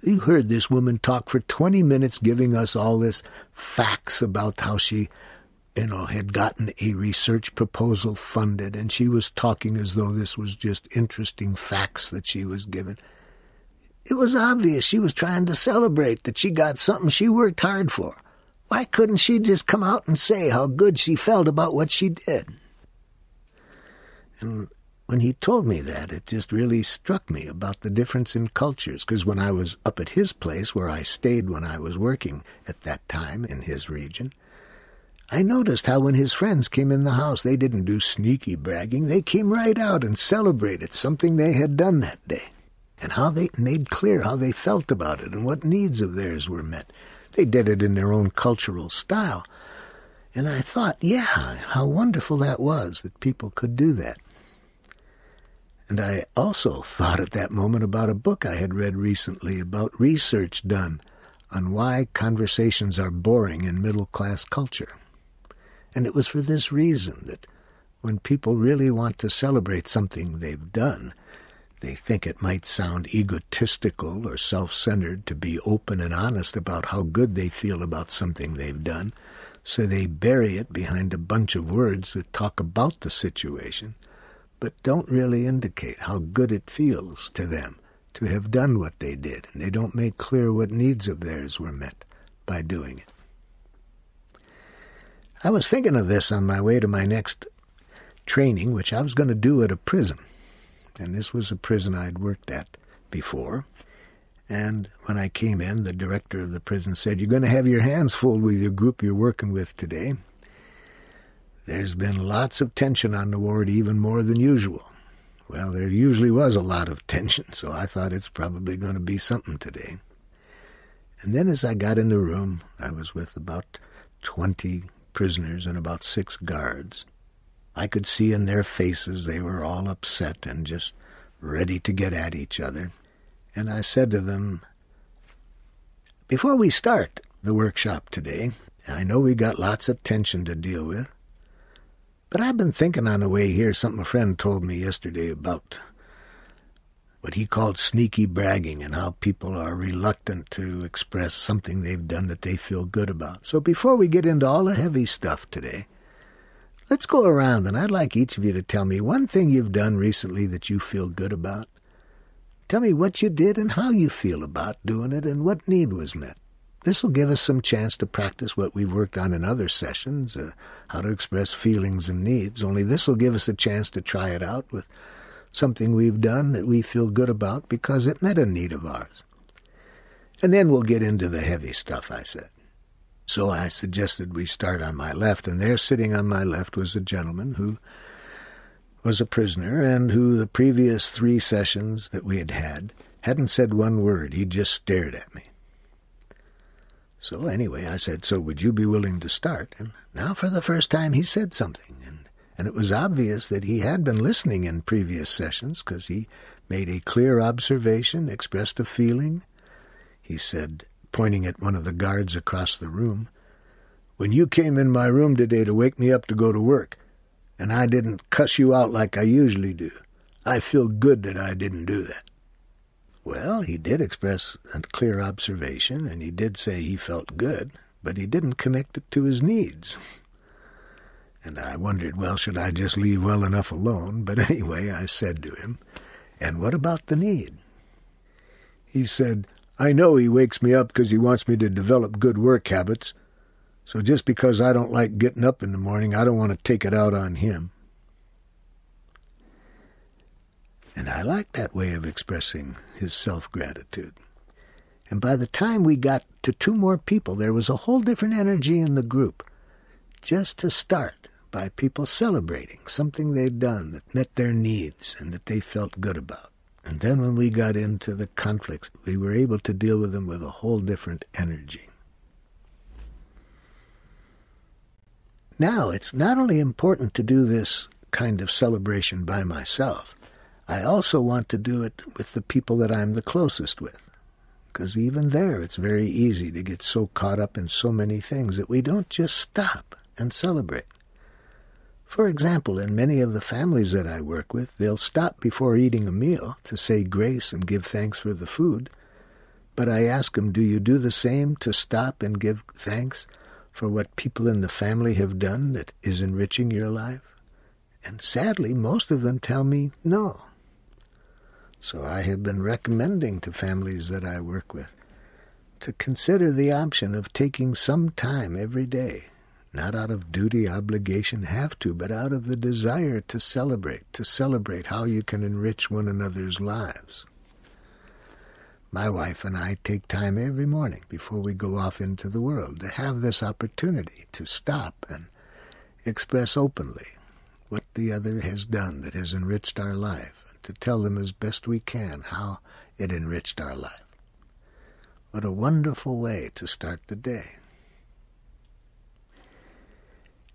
You heard this woman talk for 20 minutes giving us all this facts about how she, had gotten a research proposal funded, and she was talking as though this was just interesting facts that she was given. It was obvious she was trying to celebrate that she got something she worked hard for. Why couldn't she just come out and say how good she felt about what she did?" And when he told me that, it just really struck me about the difference in cultures, because when I was up at his place, where I stayed when I was working at that time in his region, I noticed how when his friends came in the house, they didn't do sneaky bragging. They came right out and celebrated something they had done that day, and how they made clear how they felt about it and what needs of theirs were met. They did it in their own cultural style. And I thought, yeah, how wonderful that was that people could do that. And I also thought at that moment about a book I had read recently about research done on why conversations are boring in middle-class culture. And it was for this reason, that when people really want to celebrate something they've done, They think it might sound egotistical or self-centered to be open and honest about how good they feel about something they've done, so they bury it behind a bunch of words that talk about the situation, but don't really indicate how good it feels to them to have done what they did, and they don't make clear what needs of theirs were met by doing it. I was thinking of this on my way to my next training, which I was going to do at a prison. And this was a prison I'd worked at before. And when I came in, the director of the prison said, "You're going to have your hands full with your group you're working with today. There's been lots of tension on the ward, even more than usual." Well, there usually was a lot of tension, so I thought it's probably going to be something today. And then as I got in the room, I was with about 20 prisoners and about 6 guards. I could see in their faces they were all upset and just ready to get at each other. And I said to them, "Before we start the workshop today, I know we got lots of tension to deal with, but I've been thinking on the way here something a friend told me yesterday about what he called sneaky bragging and how people are reluctant to express something they've done that they feel good about. So before we get into all the heavy stuff today, let's go around, and I'd like each of you to tell me one thing you've done recently that you feel good about. Tell me what you did and how you feel about doing it and what need was met. This will give us some chance to practice what we've worked on in other sessions, how to express feelings and needs, only this will give us a chance to try it out with something we've done that we feel good about because it met a need of ours. And then we'll get into the heavy stuff," I said. So I suggested we start on my left, and there sitting on my left was a gentleman who was a prisoner and who the previous 3 sessions that we had hadn't said one word. He just stared at me. So anyway, I said, "So would you be willing to start?" And now for the first time he said something, and it was obvious that he had been listening in previous sessions because he made a clear observation, expressed a feeling. He said, pointing at one of the guards across the room, "When you came in my room today to wake me up to go to work, and I didn't cuss you out like I usually do, I feel good that I didn't do that." Well, he did express a clear observation, and he did say he felt good, but he didn't connect it to his needs. And I wondered, well, should I just leave well enough alone? But anyway, I said to him, "And what about the need?" He said, "I know he wakes me up because he wants me to develop good work habits, so just because I don't like getting up in the morning, I don't want to take it out on him." And I liked that way of expressing his self-gratitude. And by the time we got to 2 more people, there was a whole different energy in the group, just to start by people celebrating something they'd done that met their needs and that they felt good about. And then when we got into the conflicts, we were able to deal with them with a whole different energy. Now, it's not only important to do this kind of celebration by myself, I also want to do it with the people that I'm the closest with, because even there it's very easy to get so caught up in so many things that we don't just stop and celebrate. For example, in many of the families that I work with, they'll stop before eating a meal to say grace and give thanks for the food, but I ask them, do you do the same to stop and give thanks for what people in the family have done that is enriching your life? And sadly, most of them tell me no. So I have been recommending to families that I work with to consider the option of taking some time every day, not out of duty, obligation, have to, but out of the desire to celebrate how you can enrich one another's lives. My wife and I take time every morning before we go off into the world to have this opportunity to stop and express openly what the other has done that has enriched our life, to tell them as best we can how it enriched our life. What a wonderful way to start the day.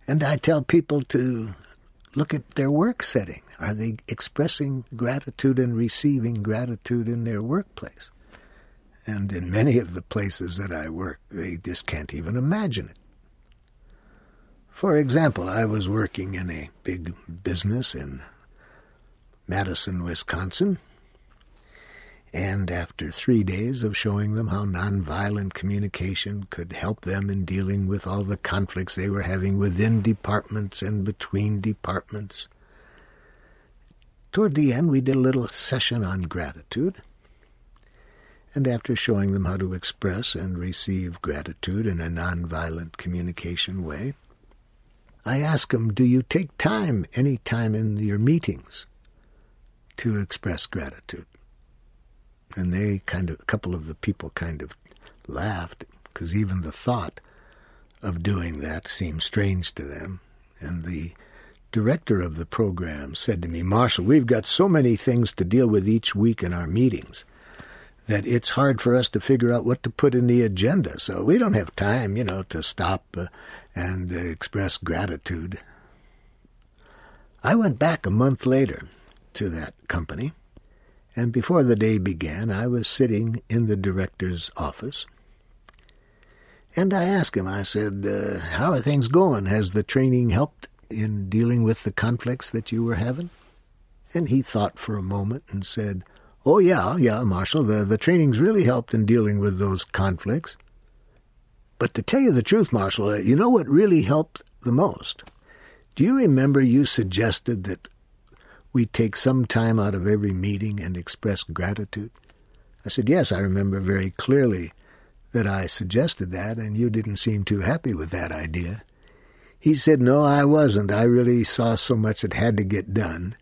And I tell people to look at their work setting. Are they expressing gratitude and receiving gratitude in their workplace? And in many of the places that I work, they just can't even imagine it. For example, I was working in a big business in Madison, Wisconsin, And after 3 days of showing them how nonviolent communication could help them in dealing with all the conflicts they were having within departments and between departments, toward the end we did a little session on gratitude. And after showing them how to express and receive gratitude in a nonviolent communication way, I asked them, do you take time, any time in your meetings, to express gratitude? And a couple of the people kind of laughed, because even the thought of doing that seemed strange to them. And the director of the program said to me, Marshall, we've got so many things to deal with each week in our meetings that it's hard for us to figure out what to put in the agenda. So we don't have time, to stop and express gratitude. I went back a month later to that company, and before the day began, I was sitting in the director's office, and I asked him, I said, how are things going? Has the training helped in dealing with the conflicts that you were having? And he thought for a moment and said, oh, yeah, Marshall, the training's really helped in dealing with those conflicts. But to tell you the truth, Marshall, you know what really helped the most? Do you remember you suggested that we take some time out of every meeting and express gratitude? I said, yes, I remember very clearly that I suggested that, and you didn't seem too happy with that idea. He said, no, I wasn't. I really saw so much that had to get done.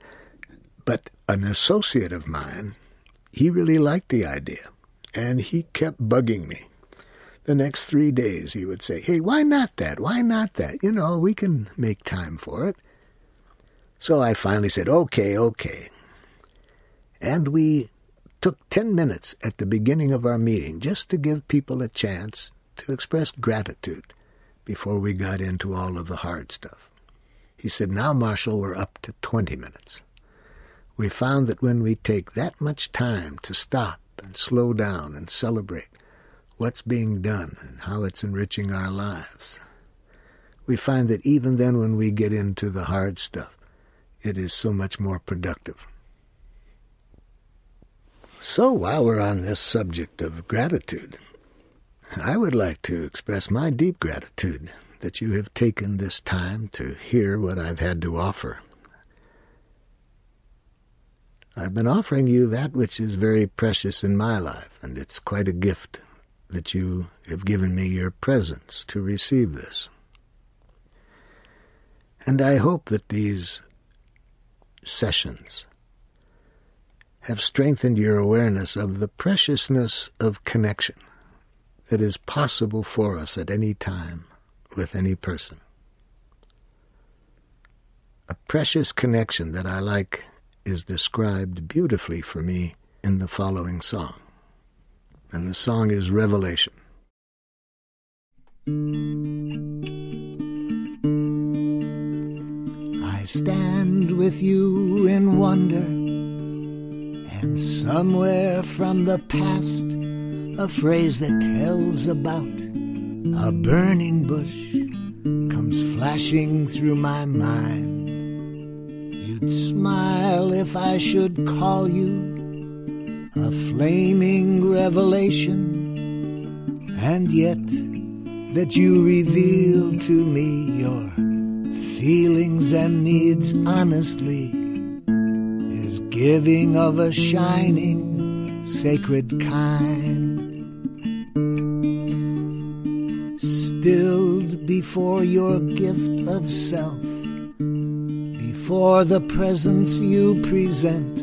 But an associate of mine, he really liked the idea, and he kept bugging me. The next 3 days he would say, hey, why not that? Why not that? We can make time for it. So I finally said, okay. And we took 10 minutes at the beginning of our meeting just to give people a chance to express gratitude before we got into all of the hard stuff. He said, now, Marshall, we're up to 20 minutes. We found that when we take that much time to stop and slow down and celebrate what's being done and how it's enriching our lives, we find that even then when we get into the hard stuff, it is so much more productive. So while we're on this subject of gratitude, I would like to express my deep gratitude that you have taken this time to hear what I've had to offer. I've been offering you that which is very precious in my life, and it's quite a gift that you have given me your presence to receive this. And I hope that these sessions have strengthened your awareness of the preciousness of connection that is possible for us at any time with any person. A precious connection that I like is described beautifully for me in the following song. And the song is Revelation. I stand with you in wonder, and somewhere from the past, a phrase that tells about a burning bush comes flashing through my mind. You'd smile if I should call you a flaming revelation, and yet that you reveal to me your feelings and needs honestly is giving of a shining, sacred kind. Stilled before your gift of self, before the presence you present,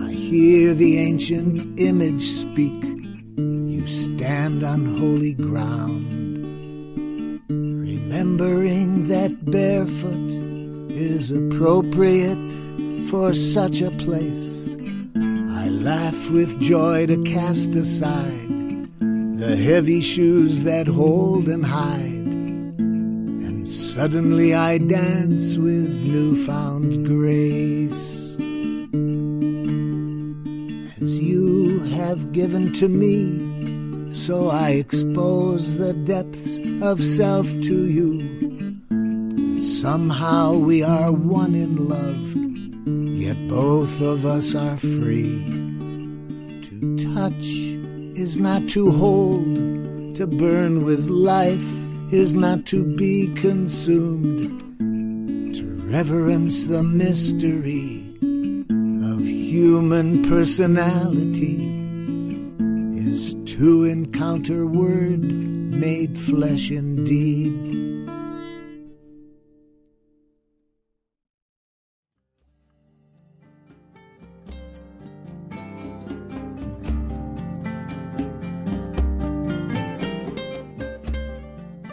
I hear the ancient image speak. You stand on holy ground, remembering that barefoot is appropriate for such a place. I laugh with joy to cast aside the heavy shoes that hold and hide, and suddenly I dance with newfound grace. As you have given to me, so I expose the depths of self to you. Somehow we are one in love, yet both of us are free. To touch is not to hold, to burn with life is not to be consumed. To reverence the mystery of human personality is to encounter Word made flesh indeed.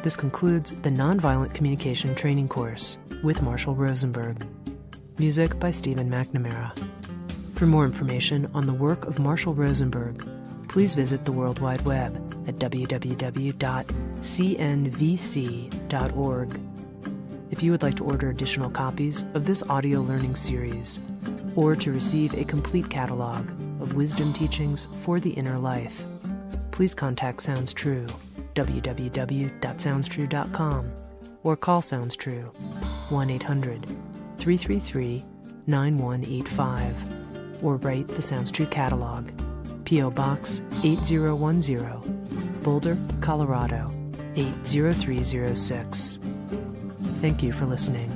This concludes the Nonviolent Communication Training Course with Marshall Rosenberg. Music by Stephen McNamara. For more information on the work of Marshall Rosenberg, please visit the World Wide Web at www.cnvc.org. If you would like to order additional copies of this audio learning series, or to receive a complete catalog of wisdom teachings for the inner life, please contact Sounds True, www.soundstrue.com, or call Sounds True, 1-800-333-9185, or write the Sounds True catalog, P.O. Box 8010, Boulder, Colorado 80306. Thank you for listening.